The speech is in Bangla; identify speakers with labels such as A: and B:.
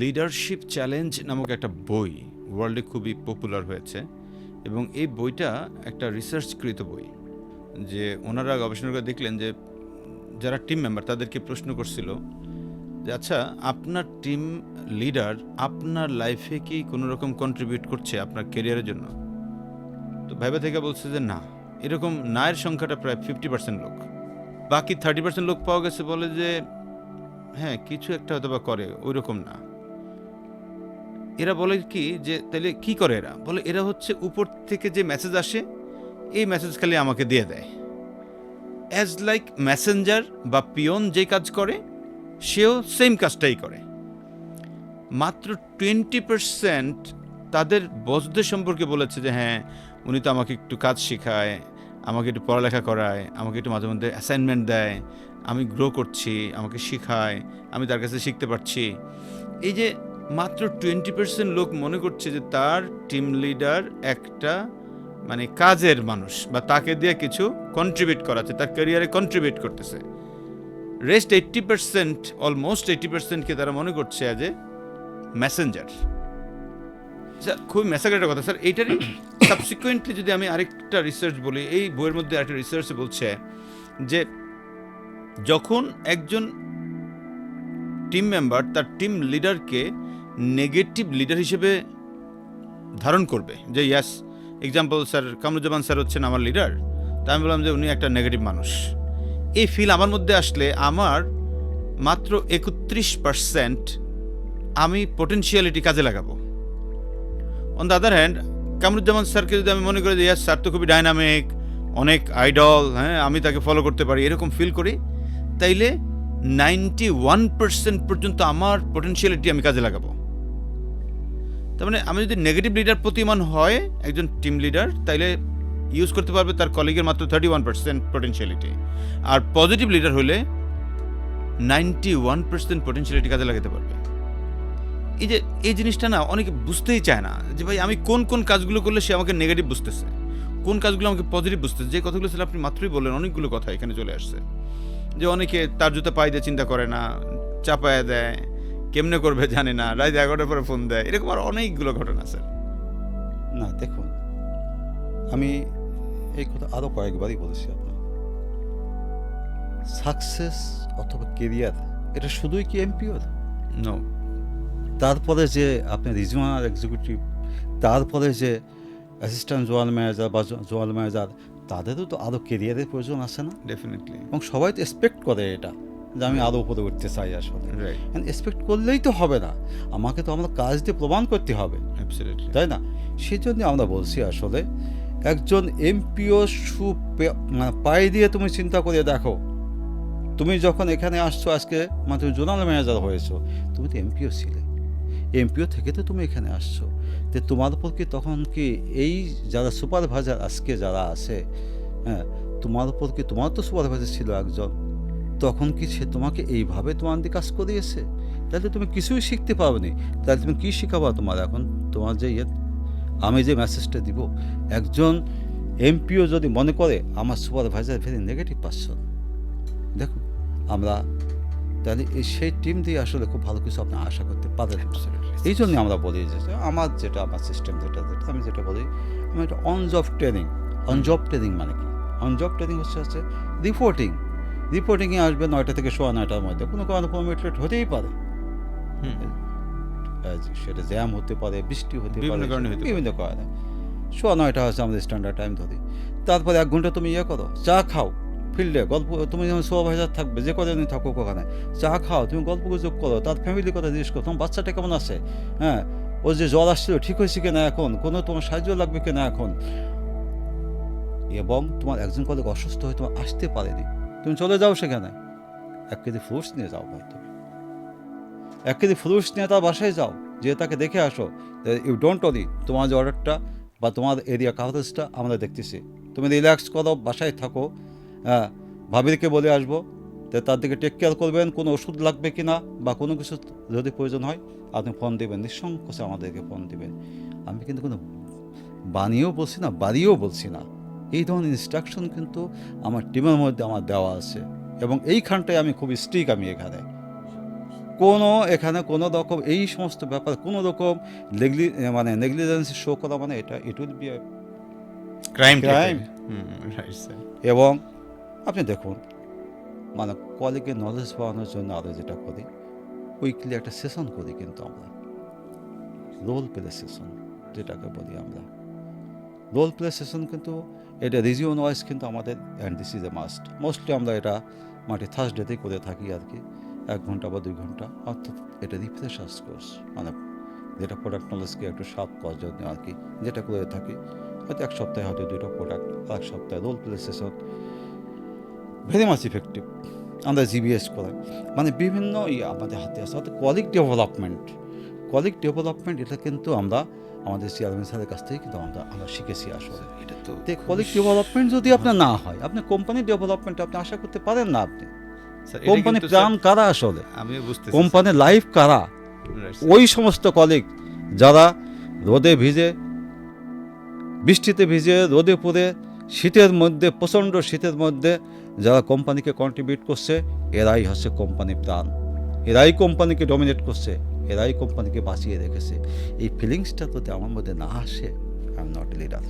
A: লিডারশিপ চ্যালেঞ্জ নামক একটা বই ওয়ার্ল্ডে খুবই পপুলার হয়েছে এবং এই বইটা একটা রিসার্চকৃত বই। যে ওনারা গবেষণা করে দেখলেন যে যারা টিম মেম্বার তাদেরকে প্রশ্ন করছিল যে আচ্ছা, আপনার টিম লিডার আপনার লাইফে কি কোনো রকম কন্ট্রিবিউট করছে আপনার ক্যারিয়ারের জন্য? তো ভাইবা থেকে বলছে যে না। এরকম নায়ের সংখ্যাটা প্রায় 50% লোক। বাকি 30% লোক পাওয়া গেছে বলে যে হ্যাঁ, কিছু একটা হয়তো বা করে, ওই রকম না। এরা বলে কি যে তাহলে কি করে এরা? বলে এরা হচ্ছে উপর থেকে যে মেসেজ আসে এই মেসেজ খালি আমাকে দিয়ে দেয়। অ্যাজ লাইক মেসেঞ্জার বা পিয়ন যে কাজ করে সেও সেম কাজটাই করে। মাত্র 20% তাদের বসদের সম্পর্কে বলেছে যে হ্যাঁ, উনি তো আমাকে একটু কাজ শেখায়, আমাকে একটু পড়ালেখা করায়, আমাকে একটু মাঝে মধ্যে অ্যাসাইনমেন্ট দেয়, আমি গ্রো করছি, আমাকে শেখায়, আমি তার কাছে শিখতে পারছি। এই যে মাত্র 20% লোক মনে করছে যে তার টিম লিডার একটা মানে কাজের মানুষ বা তাকে দিয়ে কিছু কন্ট্রিবিউট করাচ্ছে, তার ক্যারিয়ারে কন্ট্রিবিউট করতেছে। রেস্ট 80%, অলমোস্ট 80%কে তারা মনে করছে অ্যাজ এ মেসেঞ্জার। স্যার খুবই মেসাকের একটা কথা স্যার। এইটারই সাবসিকুয়েন্টলি যদি আমি আরেকটা রিসার্চ বলি, এই বইয়ের মধ্যে আরেকটা রিসার্চ বলছে যে যখন একজন টিম মেম্বার তার টিম লিডারকে নেগেটিভ লিডার হিসেবে ধারণ করবে, যে ইয়াস এক্সাম্পল স্যার কামরুজ্জামান স্যার হচ্ছেন আমার লিডার, তা আমি বললাম যে উনি একটা নেগেটিভ মানুষ, এই ফিল আমার মধ্যে আসলে আমার মাত্র 31% আমি পোটেনশিয়ালিটি কাজে লাগাবো। On the other hand Kamruzzaman স্যারকে যদি আমি মনে করি যে ইয়াস স্যার তো খুবই ডাইনামিক, অনেক আইডল, হ্যাঁ আমি তাকে ফলো করতে পারি, এরকম ফিল করি, তাইলে 91% পর্যন্ত আমার পোটেনশিয়ালিটি আমি কাজে লাগাবো। তার মানে আমি যদি নেগেটিভ লিডার প্রতিমান হয় একজন টিম লিডার, তাইলে ইউজ করতে পারবে তার কলিগের মাত্র 31% পোটেনশিয়ালিটি, আর পজিটিভ লিডার হলে 91% পোটেনশিয়ালিটি কাজে লাগাতে পারবে। এই যে এই জিনিসটা না অনেকে বুঝতেই চায় না যে ভাই আমি কোন কোন কাজগুলো করলে সে আমাকে নেগেটিভ বুঝতেছে, কোন কাজগুলো আমাকে পজিটিভ বুঝতেছে। যে কথাগুলো ছিল আপনি মাত্রই বললেন, অনেকগুলো কথা এখানে চলে আসছে। যে অনেকে তার জুতা পায়ে দিয়ে চিন্তা করে না, চাপায়া দেয়, কেমনে করবে জানে না, রাত 11টার পরে ফোন দেয়, এরকম আর অনেকগুলো ঘটনা স্যার।
B: না দেখুন, আমি এই কথা আরও কয়েকবারই বলেছি আপনার, সাকসেস অথবা কেরিয়ার এটা শুধুই কি এমপিওর?
A: নো।
B: তারপরে যে আপনি রিজিওনাল এক্সিকিউটিভ, তারপরে যে অ্যাসিস্ট্যান্ট জোয়াল ম্যানেজার বা জোয়াল ম্যানেজার, তাদেরও তো আরও কেরিয়ারের প্রয়োজন আছে না?
A: ডেফিনেটলি।
B: এবং সবাই তো এক্সপেক্ট করে এটা যে আমি আরও উপরে উঠতে চাই। আসলে
A: রাইট।
B: এক্সপেক্ট করলেই তো হবে না, আমাকে তো আমার কাজ দিয়ে প্রমাণ করতে হবে,
A: অ্যাবসলিউটলি।
B: তাই না? সেই জন্য আমরা বলছি আসলে একজন এমপিও মানে পায়ে দিয়ে তুমি চিন্তা করে দেখো, তুমি যখন এখানে আসছো আজকে, মানে তুমি জোনাল ম্যানেজার হয়েছো, তুমি তো এমপিও ছিলে, এমপিও থেকে তো তুমি এখানে আসছো, তো তোমার উপর কি তখন কি এই যারা সুপারভাইজার আজকে যারা আছে, হ্যাঁ, তোমার উপর কি, তোমার তো সুপারভাইজার ছিল একজন, তখন কি সে তোমাকে এইভাবে তোমার দিয়ে কাজ করিয়েছে? তাহলে তুমি কিছুই শিখতে পারোনি, তাহলে তুমি কী শেখাবা তোমার এখন? তোমার যে আমি যে মেসেজটা দিব, একজন এমপিও যদি মনে করে আমার সুপারভাইজার ভেরি নেগেটিভ পারসন, দেখুন আমরা তাহলে সেই টিম দিয়ে আসলে খুব ভালো কিছু আপনি আশা করতে পারেন। এই জন্য আমরা বলি যে আমার সিস্টেম যেটা আমি যেটা বলি, আমি একটা on job training. On job training মানে কি? অন জব ট্রেনিং হচ্ছে রিপোর্টিংয়ে আসবে 9টা থেকে 9:15টার মধ্যে, কোনো কারণে কোনো মিটলেট হতেই পারে, সেটা জ্যাম হতে পারে, বৃষ্টি হতে পারে, বিভিন্ন কারণে 9:15 হচ্ছে আমাদের স্ট্যান্ডার্ড টাইম ধরি। তারপর 1 ঘন্টা তুমি করো, চা খাও ফিল্ডে, গল্প, তুমি যেমন সুপারভাইজার থাকবে যে কদিন থাকো ওখানে, চা খাও, তুমি গল্প গুজব করো, তার ফ্যামিলির কথা জিজ্ঞেস করো, তোমার বাচ্চাটা কেমন আছে, হ্যাঁ, ও যে জ্বর আসছিল ঠিক হয়েছে কিনা এখন, কোনো তোমার সাহায্য লাগবে কিনা এখন, এবং তোমার একজন কলিগ অসুস্থ হয়ে তোমার আসতে পারেনি, তুমি চলে যাও সেখানে, 1 কেজি ফ্রুটস নিয়ে যাও ভাই, তুমি 1 কেজি ফ্রুটস নিয়ে তার বাসায় যাও, যে তাকে দেখে আসো, ইউ ডোন্ট ওয়ারি, তোমার যে অর্ডারটা বা তোমার এরিয়া কাভারেজটা আমরা দেখতেছি, তুমি রিল্যাক্স করো, বাসায় থাকো, হ্যাঁ, ভাবিকে বলে আসবো, তো তার দিকে টেক কেয়ার করবেন, কোনো ওষুধ লাগবে কি না বা কোনো কিছু যদি প্রয়োজন হয় আপনি ফোন দেবেন, নিঃসংকোচে আমাদেরকে ফোন দেবেন। আমি কিন্তু কোনো বানিয়েও বলছি না, বাড়িয়েও বলছি না, এই ধরনের ইনস্ট্রাকশন কিন্তু আমার টিমের মধ্যে আমার দেওয়া আছে, এবং এইখানটায় আমি খুব স্ট্রিক, আমি এখানে কোনো এখানে কোনো রকম এই সমস্ত ব্যাপার কোনো রকম নেগলিজেন্সি শো করা মানে এটা it will be
A: crime
B: Crime.
A: Right sir.
B: এবং আপনি দেখুন মানে কলিগের নলেজ পাওয়ানোর জন্য আরও যেটা করি উইকলি একটা সেশন করি কিন্তু আমরা রোল প্লে সেশন যেটাকে বলি আমরা রোল প্লে সেশন কিন্তু এটা রিজিওন ওয়াইজ কিন্তু আমাদের and this is a must mostly আমরা এটা থার্সডেতেই করে থাকি আর কি 1 ঘন্টা বা 2 ঘন্টা অর্থাৎ এটা রিফ্রেশার্স কোর্স মানে যেটা প্রোডাক্ট নলেজকে একটু শার্প করার জন্য আর কি যেটা করে থাকি হয়তো 1 সপ্তাহে হয়তো 2টা প্রোডাক্ট আর 1 সপ্তাহে role play session very much effective আমরা জিবিএস করা মানে বিভিন্ন আমাদের হাতে আছে অর্থাৎ কলিগ ডেভেলপমেন্ট এটা কিন্তু আমরা আমাদের চেয়ারম্যান স্যারের কাছ থেকে কিন্তু আমরা শিখেছি আসলে
A: এটা তো
B: কলিগ ডেভেলপমেন্ট যদি আপনার না হয় আপনি কোম্পানি ডেভেলপমেন্ট আপনি আশা করতে পারেন না আপনি
A: স্যার, এটা
B: কোম্পানি
A: কিন্তু
B: প্রাণ
A: স্যার,
B: কারা আসলে
A: আমিও বুঝতেছি
B: কোম্পানি লাইফ কারা
A: Right, sir.
B: ওই সমস্ত কলিগ যারা রোদে ভিজে বৃষ্টিতে ভিজে রোদে পড়ে শীতের মধ্যে প্রচণ্ড শীতের মধ্যে যারা কোম্পানিকে কন্ট্রিবিউট করছে এরাই হচ্ছে কোম্পানি প্রাণ এরাই কোম্পানিকে ডমিনেট করছে এরাই কোম্পানিকে বাঁচিয়ে রেখেছে এই ফিলিংসটা যদি আমার মধ্যে না আসে আই এম নট লিডার